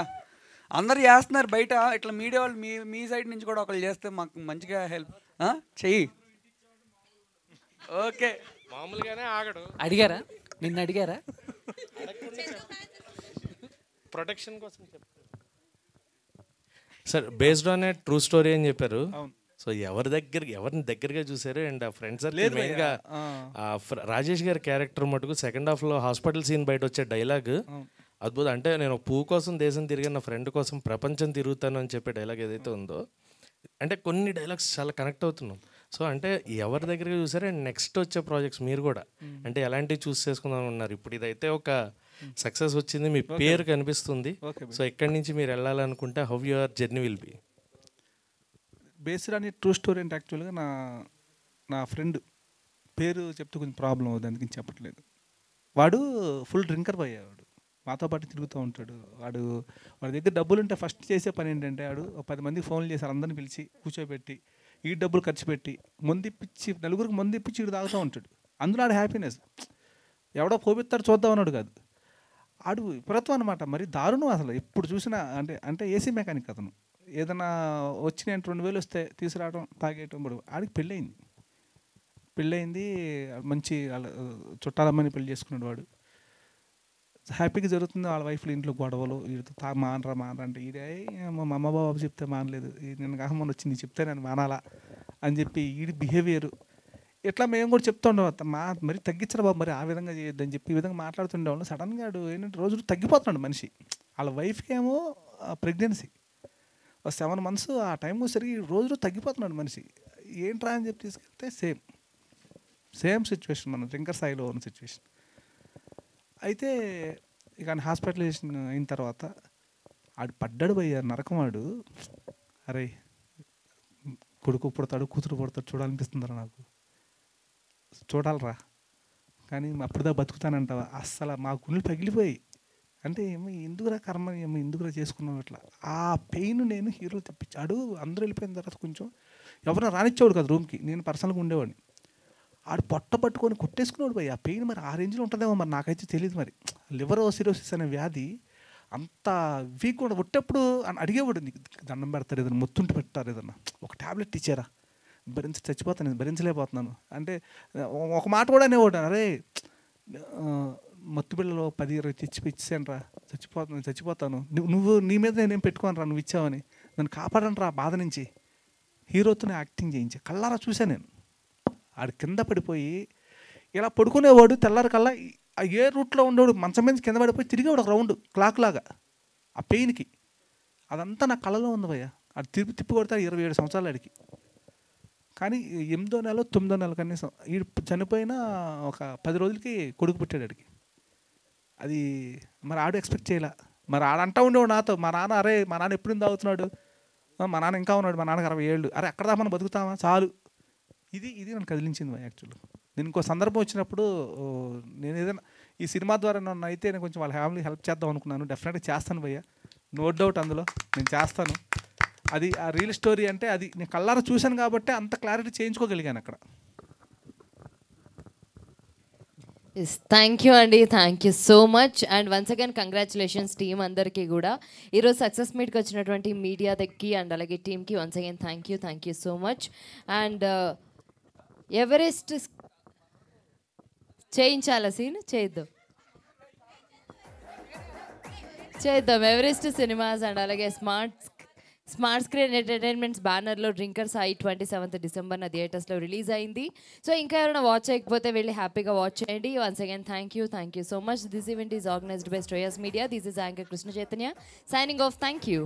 అందరు చేస్తున్నారు బయట, ఇట్లా మీడియా వాళ్ళు మీ సైడ్ నుంచి కూడా ఒకళ్ళు చేస్తే మాకు మంచిగా హెల్ప్ చెయ్యి. ఓకే, మామూలుగానే ఆగడు. అడిగారా, నిన్ను అడిగారా? ప్రొటెక్షన్ కోసం sir, based on a true story అని చెప్పారు. సో ఎవరిని దగ్గరగా చూసారు? అండ్ ఆ ఫ్రెండ్స్ మెయిన్గా రాజేష్ గారి క్యారెక్టర్ మటుకు సెకండ్ హాఫ్లో హాస్పిటల్ సీన్ బయట వచ్చే డైలాగ్ అద్భుతం. అంటే నేను పువ్వు కోసం దేశం తిరిగి నా ఫ్రెండ్ కోసం ప్రపంచం తిరుగుతాను అని చెప్పే డైలాగ్ ఏదైతే ఉందో, అంటే కొన్ని డైలాగ్స్ చాలా కనెక్ట్ అవుతున్నాం. సో అంటే ఎవరి దగ్గరగా చూసారు? అండ్ నెక్స్ట్ వచ్చే ప్రాజెక్ట్స్ మీరు కూడా అంటే ఎలాంటివి చూస్ చేసుకుందాం ఉన్నారు? ఇప్పుడు ఇదైతే ఒక సక్సెస్ వచ్చింది, మీ పేరు కనిపిస్తుంది. సో ఎక్కడి నుంచి మీరు వెళ్ళాలనుకుంటే how your journey will be? Based అని ట్రూ స్టోరీ అంటే యాక్చువల్గా నా ఫ్రెండ్ పేరు చెప్తే కొంచెం ప్రాబ్లం అవుతుంది, అందుకని చెప్పట్లేదు. వాడు ఫుల్ డ్రింకర్ పోయేవాడు, మాతో పాటు తిరుగుతూ ఉంటాడు. వాడి దగ్గర డబ్బులు ఉంటే ఫస్ట్ చేసే పని ఏంటంటే వాడు 10 మందికి ఫోన్లు చేశారు, అందరిని పిలిచి కూర్చోబెట్టి ఈ డబ్బులు ఖర్చు పెట్టి మందిప్పించి నలుగురికి మందిప్పించి ఇటు తాగుతూ ఉంటాడు. అందులో ఆడు హ్యాపీనెస్. ఎవడో పోపిస్తాడు చూద్దాం అన్నాడు కాదు, ఆడు విపరీతం అనమాట. మరి దారుణం అసలు. ఎప్పుడు చూసినా అంటే ఏసీ మెకానిక్ అతను. ఏదైనా వచ్చి నేను 2000 వస్తే తీసుకురావడం తాగేయటం. ఆడికి పెళ్ళయింది, మంచి చుట్టాలమ్మని పెళ్లి చేసుకున్నాడు. వాడు హ్యాపీగా జరుగుతుంది. వాళ్ళ వైఫ్లు ఇంట్లో గొడవలు, మానరా అంటే ఈడే మా అమ్మ బాబు చెప్తే మానలేదు, నేను కాకమని వచ్చింది చెప్తే నేను మానాలా అని చెప్పి ఈడి బిహేవియర్ ఇట్లా మేము కూడా చెప్తూ ఉండేవాళ్ళం. మరి తగ్గించరా బాబు, మరి ఆ విధంగా చేయొద్దని చెప్పి ఈ విధంగా మాట్లాడుతుండేవాళ్ళం. సడన్గా ఏంటంటే రోజు తగ్గిపోతున్నాడు మనిషి. వాళ్ళ వైఫ్కి ఏమో ప్రెగ్నెన్సీ 7 months, ఆ టైం సరికి రోజు తగ్గిపోతున్నాడు మనిషి. ఏంట్రా అని చెప్పి తీసుకెళ్తే సేమ్ సిచ్యువేషన్, మన డ్రింకర్ స్థాయిలో ఉన్న సిచ్యువేషన్. అయితే ఇక హాస్పిటలైజేషన్ అయిన తర్వాత ఆడు పడ్డాడు పోయారు నరకం. వాడు అరే కొడుకు పుడతాడు కూతురు పుడతాడు చూడాలనిపిస్తుందిరా నాకు, చూడాలరా, కానీ అప్పుడుదా బతుకుతానంటావా? అస్సలు మా గుండెలు పగిలిపోయి, అంటే ఏమో ఎందుకురా కర్మ, ఏమో ఎందుకురా చేసుకున్నాం ఇట్లా. ఆ పెయిన్ నేను హీరో తెప్పించాడు. అందరూ వెళ్ళిపోయిన తర్వాత కొంచెం ఎవరైనా రానిచ్చేవాడు కదా రూమ్కి, నేను పర్సనల్గా ఉండేవాడిని. ఆడు పొట్ట పట్టుకొని కొట్టేసుకున్నాడు పోయి. ఆ పెయిన్ మరి ఆ రేంజ్లో ఉంటుందేమో, మరి నాకైతే తెలియదు. మరి లివర్ సిరోసిస్ అనే వ్యాధి అంత వీక్ కూడా ఒట్టేప్పుడు అని అడిగేవాడు, నీకు దండం పెడతారు, ఏదైనా మొత్తుంటి పెట్టారు, ఏదన్నా ఒక ట్యాబ్లెట్ ఇచ్చారా, చచ్చిపోతాను, భరించలేకపోతున్నాను అంటే ఒక మాట కూడా అనేవాడు, అరే మత్తు బిళ్ళలో 10-20 ఇచ్చాను రా, చచ్చిపోతాను, నువ్వు నీ మీద నేనేం పెట్టుకోను రా, నువ్వు ఇచ్చావని, నన్ను కాపాడను రా బాధ నుంచి. హీరోతో యాక్టింగ్ చేయించా, కళ్ళారా చూశాను నేను. ఆడు కింద పడిపోయి ఇలా పడుకునేవాడు, తెల్లారికల్లా ఏ రూట్లో ఉండేవాడు మంచం మీద కింద పడిపోయి తిరిగేవాడు ఒక రౌండ్ క్లాక్ లాగా ఆ పెయిన్కి. అదంతా నా కళలో ఉంది భయ్య. అది తిప్పి కొడతాడు 27 సంవత్సరాలు ఆడికి. కానీ 8వ నెల 9వ నెల కనీసం ఈ చనిపోయిన ఒక 10 రోజులకి కొడుకు పుట్టాడు ఆడికి. అది మరి ఆడు ఎక్స్పెక్ట్ చేయలే. మరి ఆడంటా ఉండేవాడు నాతో, మా నాన్న అరే మా నాన్న ఎప్పుడు తాగుతున్నాడు, మా నాన్న ఇంకా ఉన్నాడు, మా నాన్నకి 60 ఏళ్ళు, అరే అక్కడ దాకా మనం బతుకుతామా చాలు. ఇది నన్ను కదిలించింది భయ్య. యాక్చువల్లీ నేను ఇంకో సందర్భం వచ్చినప్పుడు నేను ఏదైనా ఈ సినిమా ద్వారా నన్ను అయితే నేను కొంచెం వాళ్ళ ఫ్యామిలీ హెల్ప్ చేద్దాం అనుకున్నాను. డెఫినెట్గా చేస్తాను భయ్య, నో డౌట్ అందులో నేను చేస్తాను. అది ఆ రియల్ స్టోరీ అంటే అది నేను కళ్ళారా చూశాను కాబట్టి అంత క్లారిటీ చేయించుకోగలిగాను అక్కడ. థ్యాంక్ యూ అండి, thank you so much. And once again congratulations team అందరికీ కూడా. ఈరోజు సక్సెస్ మీట్కి వచ్చినటువంటి మీడియా దగ్గరికి అండ్ అలాగే టీమ్కి once again thank you so much. And Everest చేయించాలా సీన్ చేద్దాం ఎవరెస్ట్ సినిమాస్ అండ్ అలాగే స్మార్ట్ స్క్రీన్ ఎంటర్టైన్మెంట్స్ బ్యానర్లో డ్రింకర్ సాయి 27th డిసెంబర్న థియేటర్స్లో రిలీజ్ అయింది. సో ఇంకా ఎవరైనా వాచ్ చేయకపోతే వెళ్ళి హ్యాపీగా వాచ్ చేయండి. Once again thank you so much. This event is organised by Shreyas media. This is anchor Krishna Chaitanya signing off. Thank you.